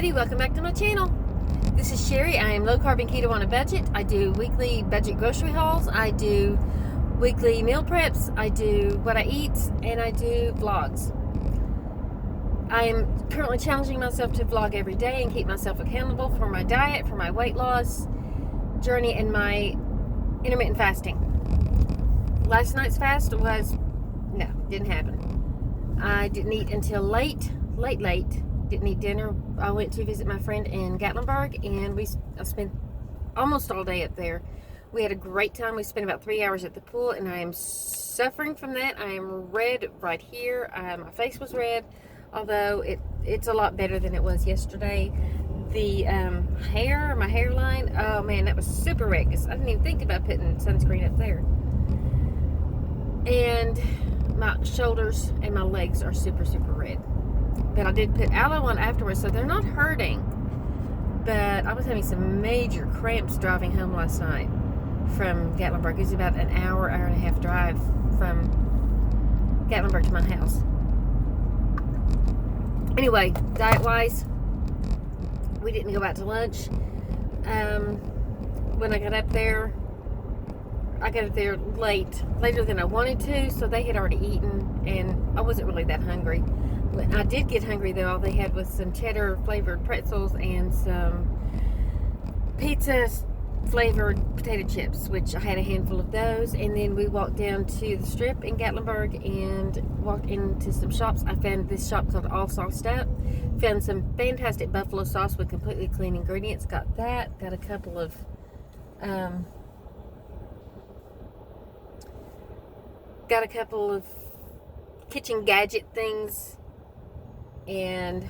everybody, welcome back to my channel. This is Sherry. I am low carb and keto on a budget. I do weekly budget grocery hauls. I do weekly meal preps. I do what I eat, and I do vlogs. I am currently challenging myself to vlog every day and keep myself accountable for my diet, for my weight loss journey, and my intermittent fasting. Last night's fast didn't happen. I didn't eat until late. Didn't eat dinner. I went to visit my friend in Gatlinburg, and I spent almost all day up there. We had a great time. We spent about 3 hours at the pool, and I am suffering from that. I am red right here. My face was red, although it's a lot better than it was yesterday. The my hairline, oh man, that was super red, because I didn't even think about putting sunscreen up there. And my shoulders and my legs are super red. But I did put aloe on afterwards, so they're not hurting. But I was having some major cramps driving home last night from Gatlinburg. It was about an hour and a half drive from Gatlinburg to my house. Anyway, diet-wise, we didn't go out to lunch. When I got up there later than I wanted to, so they had already eaten, and I wasn't really that hungry. When I did get hungry, though, all they had was some cheddar flavored pretzels and some pizza flavored potato chips, which I had a handful of those. And then we walked down to the strip in Gatlinburg and walked into some shops. I found this shop called All Sauced Up. Found some fantastic buffalo sauce with completely clean ingredients. Got that. Got a couple of kitchen gadget things. And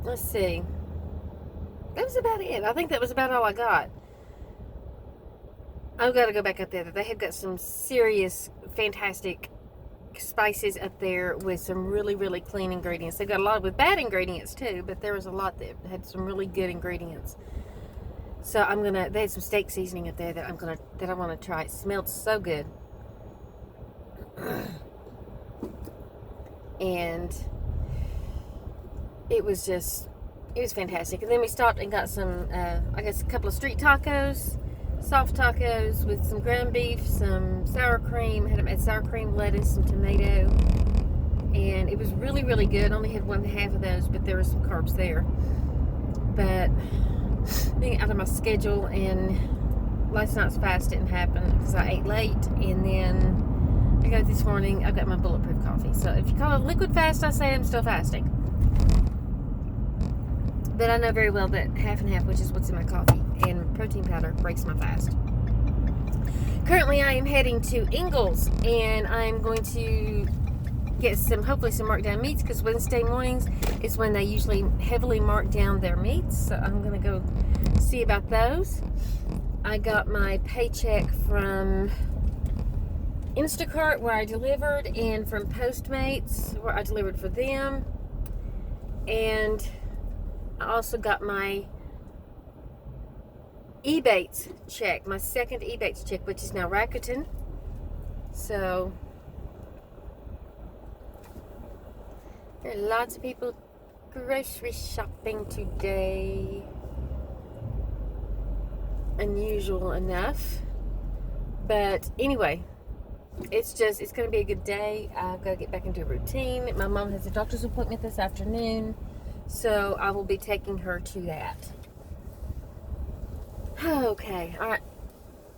let's see, that was about it. I think that was about all I got. I've got to go back up there. They have got some serious, fantastic spices up there with some really clean ingredients. They've got a lot with bad ingredients too, but there was a lot that had some really good ingredients. So they had some steak seasoning up there that I want to try. It smelled so good. And it was fantastic. And then we stopped and got some, a couple of street tacos, soft tacos with some ground beef, some sour cream. Had sour cream, lettuce, some tomato. And it was really good. I only had 1/2 of those, but there were some carbs there. But being out of my schedule, and last night's fast didn't happen because I ate late, and then I got this morning, I got my bulletproof coffee. So if you call it liquid fast, I say I'm still fasting. But I know very well that half and half, which is what's in my coffee, and protein powder breaks my fast. Currently, I am heading to Ingles, and I'm going to get hopefully some marked down meats, because Wednesday mornings is when they usually heavily mark down their meats. So I'm going to go see about those. I got my paycheck from Instacart, where I delivered, and from Postmates, where I delivered for them. And I also got my Ebates check, my second Ebates check, which is now Rakuten. So there are lots of people grocery shopping today. Unusual enough. But anyway, it's going to be a good day. I've got to get back into a routine. My mom has a doctor's appointment this afternoon, so I will be taking her to that. Okay, all right.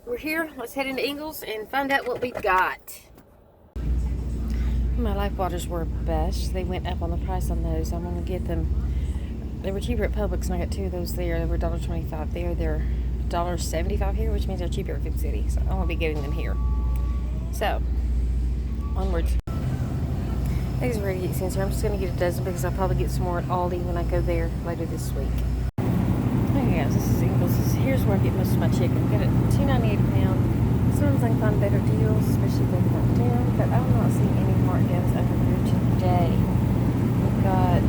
We're here. Let's head into Ingles and find out what we've got. My life waters were a bust. They went up on the price on those. I'm going to get them. They were cheaper at Publix, and I got 2 of those there. They were $1.25 there. They're $1.75 here, which means they're cheaper at Food City. So I'm going to be getting them here. So, onwards. Eggs are ready to get sent here. I'm just going to get a dozen because I'll probably get some more at Aldi when I go there later this week. Okay guys, this is Ingles. Here's where I get most of my chicken. I got it $2.98 a pound. Sometimes I can find better deals, especially if they're marked down, but I'm not seeing any markdowns over here today. We've got,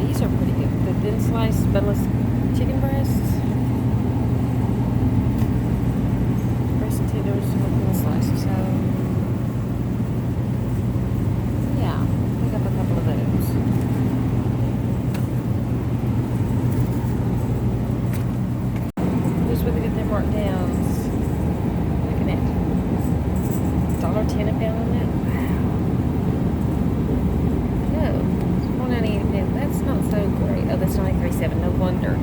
these are pretty good. The thin sliced boneless chicken breasts. Breast tenders with thin slices. So yeah, pick up a couple of those. $4.10 a pound on that. Wow. Oh, it's $4.98 a pound. That's not so great. Oh, that's $93.7. No wonder.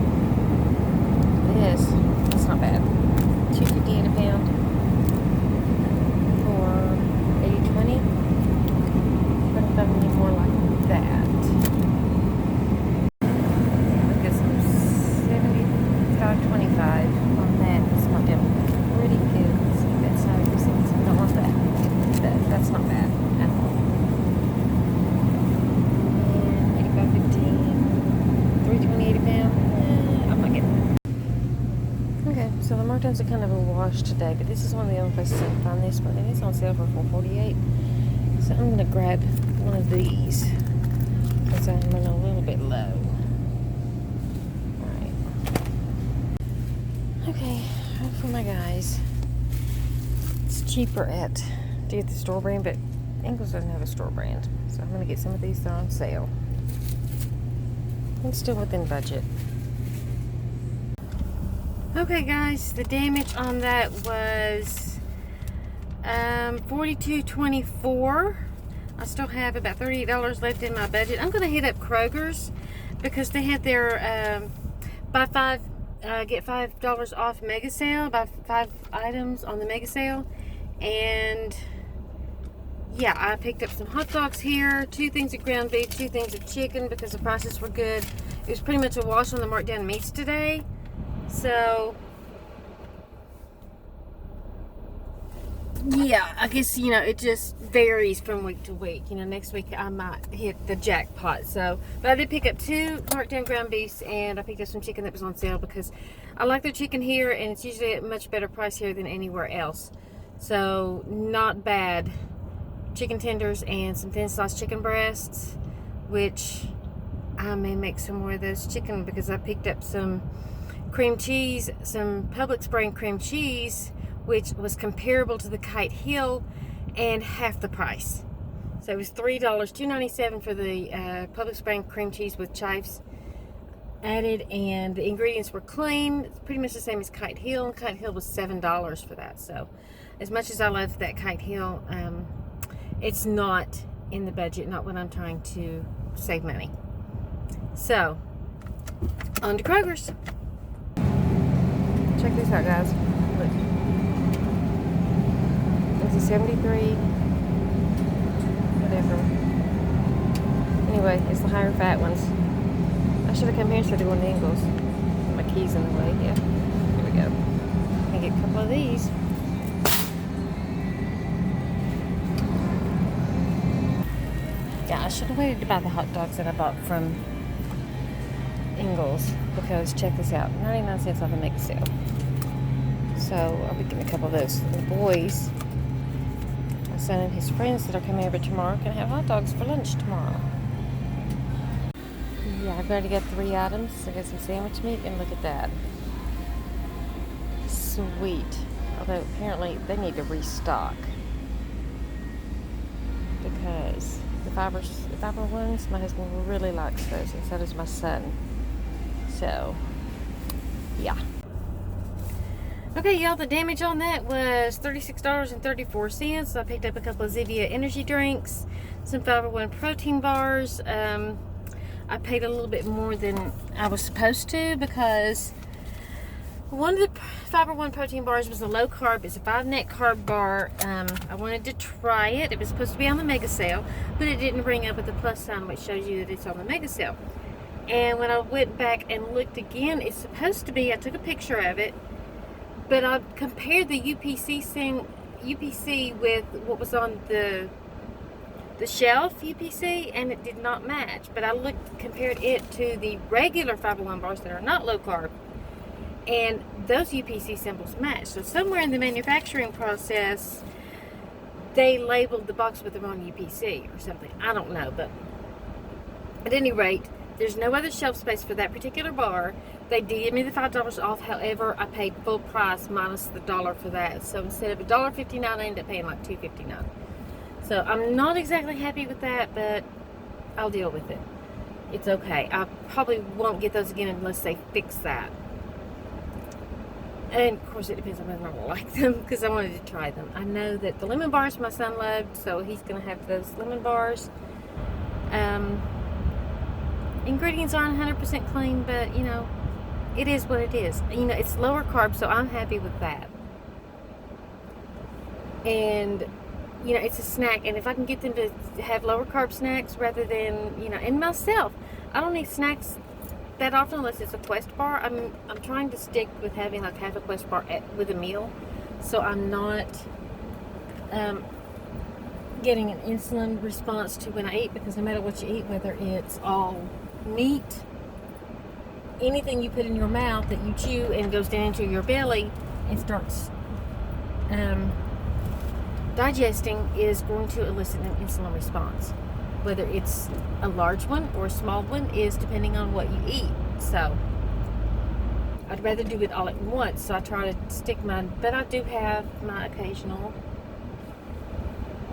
That's not bad. $2.58 a pound for 80/20. Couldn't find any more like that. Look at some 75.25 on that. It's not down pretty good. Let's see, that's 90%. So I don't want that. That's not bad at all. And 85.15, 3.28 a pound. I'm not getting it. Okay, so the markdowns are kind of a wash today, but this is one of the only places I can find this, but it is on sale for $4.48. So I'm gonna grab one of these because I'm running a little bit low. Alright. Okay, for my guys. It's cheaper to get the store brand, but Ingles doesn't have a store brand. So I'm gonna get some of these that are on sale. I'm still within budget. Okay guys, the damage on that was $42.24. I still have about $38 left in my budget. I'm going to hit up Kroger's because they had their buy 5 get $5 off mega sale, buy 5 items on the mega sale. And yeah, I picked up some hot dogs here, 2 things of ground beef, 2 things of chicken because the prices were good. It was pretty much a wash on the markdown meats today. So yeah, I guess, it just varies from week to week. Next week I might hit the jackpot. So, but I did pick up 2 markdown ground beefs, and I picked up some chicken that was on sale because I like their chicken here, and it's usually at a much better price here than anywhere else. So, not bad. Chicken tenders and some thin sliced chicken breasts, which I may make some more of those chicken because I picked up some cream cheese, some Publix brand cream cheese, which was comparable to the Kite Hill and half the price. So it was $3, $2.97 for the Publix brand cream cheese with chives added, and the ingredients were clean. It's pretty much the same as Kite Hill, and Kite Hill was $7 for that. So as much as I love that Kite Hill, it's not in the budget, not when I'm trying to save money. So on to Kroger's. Check this out, guys. Look. It's a 73, whatever. Anyway, it's the higher fat ones. I should have come here instead of going to Ingles. My key's in the way. Yeah, here we go. I can get a couple of these. Yeah, I should have waited to buy the hot dogs that I bought from Ingles because check this out, 99 cents off a mega sale. So I'll be getting a couple of those. The boys, my son and his friends that are coming over tomorrow, can have hot dogs for lunch tomorrow. Yeah, I've already got 3 items. I got some sandwich meat, and look at that. Sweet. Although apparently they need to restock because the fiber ones, my husband really likes those, and so does my son. So, yeah. Okay, y'all, the damage on that was $36.34. I picked up a couple of Zevia energy drinks, some Fiber One protein bars. I paid a little bit more than I was supposed to because one of the Fiber One protein bars was a low carb. It's a 5 net carb bar. I wanted to try it. It was supposed to be on the mega sale, but it didn't ring up with the plus sign, which shows you that it's on the mega sale. And when I went back and looked again, it's supposed to be, I took a picture of it, but I compared the UPC with what was on the shelf UPC, and it did not match. But I compared it to the regular Fiber One bars that are not low carb, and those UPC symbols match. So somewhere in the manufacturing process, they labeled the box with the wrong UPC or something. I don't know, but at any rate, there's no other shelf space for that particular bar. They did give me the $5 off. However, I paid full price minus the $1 for that. So instead of $1.59, I ended up paying like $2.59. So I'm not exactly happy with that, but I'll deal with it. It's okay. I probably won't get those again unless they fix that. And of course, it depends on whether I like them because I wanted to try them. I know that the lemon bars my son loved, so he's going to have those lemon bars. Ingredients aren't 100% clean, but you know, it is what it is. You know, it's lower carb, so I'm happy with that. And you know, it's a snack, and if I can get them to have lower carb snacks rather than, you know, and myself, I don't eat snacks that often unless it's a Quest bar. I'm trying to stick with having like half a Quest bar with a meal, so I'm not getting an insulin response to when I eat, because no matter what you eat, whether it's all meat, anything you put in your mouth that you chew and goes down into your belly and starts digesting, is going to elicit an insulin response. Whether it's a large one or a small one is depending on what you eat. So I'd rather do it all at once, so I try to stick but I do have my occasional,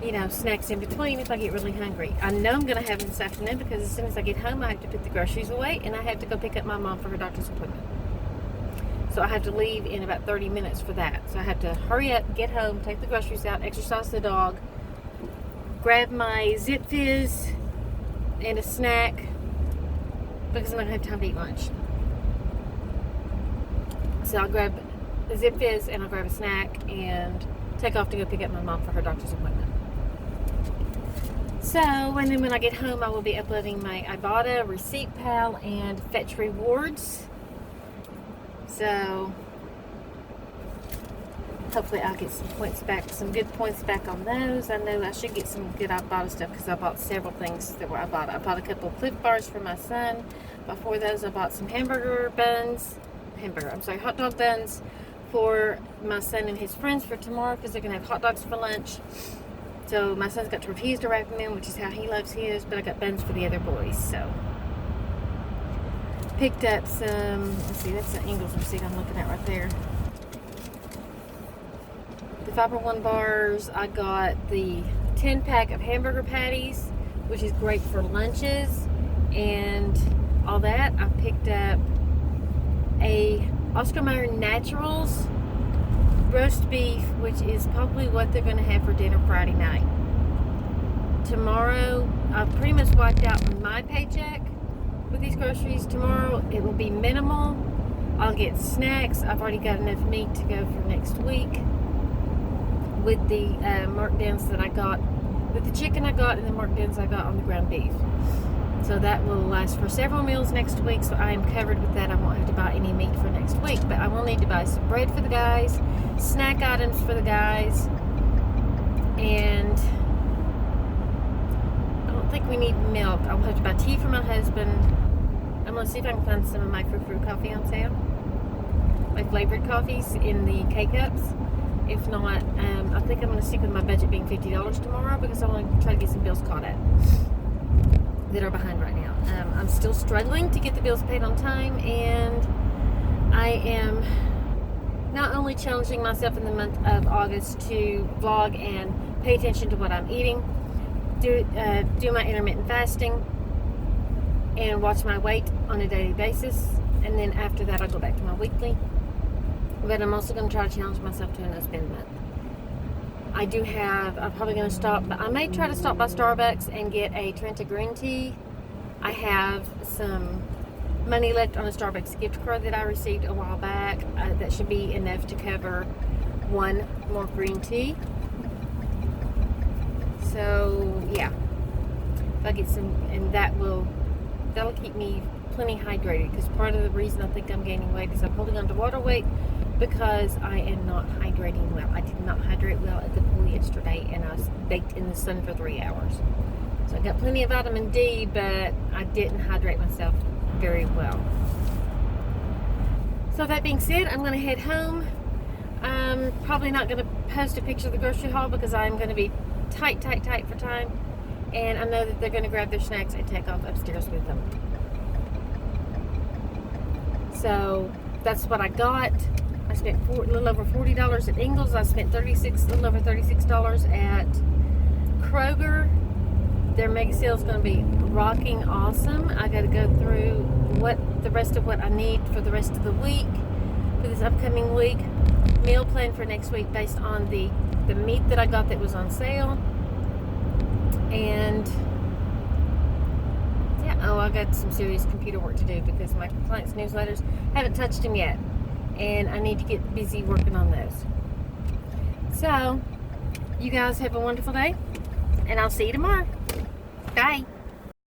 you know, snacks in between if I get really hungry. I know I'm going to have them this afternoon because as soon as I get home, I have to put the groceries away and I have to go pick up my mom for her doctor's appointment. So I have to leave in about 30 minutes for that. So I have to hurry up, get home, take the groceries out, exercise the dog, grab my Zip Fizz and a snack because I'm not going to have time to eat lunch. So I'll grab a Zip Fizz and I'll grab a snack and take off to go pick up my mom for her doctor's appointment. So, and then when I get home, I will be uploading my Ibotta, Receipt Pal, and Fetch Rewards. So, hopefully I'll get some points back, some good points back on those. I know I should get some good Ibotta stuff because I bought several things that were Ibotta. I bought a couple of Cliff Bars for my son. Before those, I bought some hot dog buns for my son and his friends for tomorrow because they're going to have hot dogs for lunch. So my son's got tortillas to wrap them in, which is how he loves his, but I got buns for the other boys. So picked up some, let's see, that's the Ingles receipt I'm looking at right there. The Fiber One bars, I got the 10-pack of hamburger patties, which is great for lunches and all that. I picked up a Oscar Mayer Naturals roast beef, which is probably what they're going to have for dinner Friday night. Tomorrow, I've pretty much wiped out my paycheck with these groceries. Tomorrow, it will be minimal. I'll get snacks. I've already got enough meat to go for next week with the markdowns that I got, with the chicken I got and the markdowns I got on the ground beef. So that will last for several meals next week, so I am covered with that. I won't have to buy any meat for next week, but I will need to buy some bread for the guys, snack items for the guys, and I don't think we need milk. I'll have to buy tea for my husband. I'm going to see if I can find some of my fruit coffee on sale, my flavored coffees in the K-Cups. If not, I think I'm going to stick with my budget being $50 tomorrow because I want to try to get some bills caught up that are behind right now. I'm still struggling to get the bills paid on time, and I am not only challenging myself in the month of August to vlog and pay attention to what I'm eating, do my intermittent fasting, and watch my weight on a daily basis, and then after that I'll go back to my weekly. But I'm also going to try to challenge myself to a no spend month. I'm probably going to stop, but I may try to stop by Starbucks and get a Trenta green tea. I have some money left on a Starbucks gift card that I received a while back. That should be enough to cover one more green tea. So, yeah. If I get some, and that'll keep me plenty hydrated, because part of the reason I think I'm gaining weight is I'm holding on to water weight because I am not hydrating well. I did not hydrate well at the pool yesterday, and I was baked in the sun for 3 hours. So I got plenty of vitamin D, but I didn't hydrate myself very well. So that being said, I'm going to head home. I'm probably not going to post a picture of the grocery haul because I'm going to be tight for time. And I know that they're going to grab their snacks and take off upstairs with them. So that's what I got. I spent a little over $40 at Ingles. I spent a little over $36 at Kroger. Their mega sale is going to be rocking awesome. I got to go through the rest of what I need for the rest of the week. for this upcoming week. Meal plan for next week based on the meat that I got that was on sale. And yeah, I got some serious computer work to do because my clients' newsletters haven't touched them yet. And I need to get busy working on those. So, you guys have a wonderful day. And I'll see you tomorrow. Bye.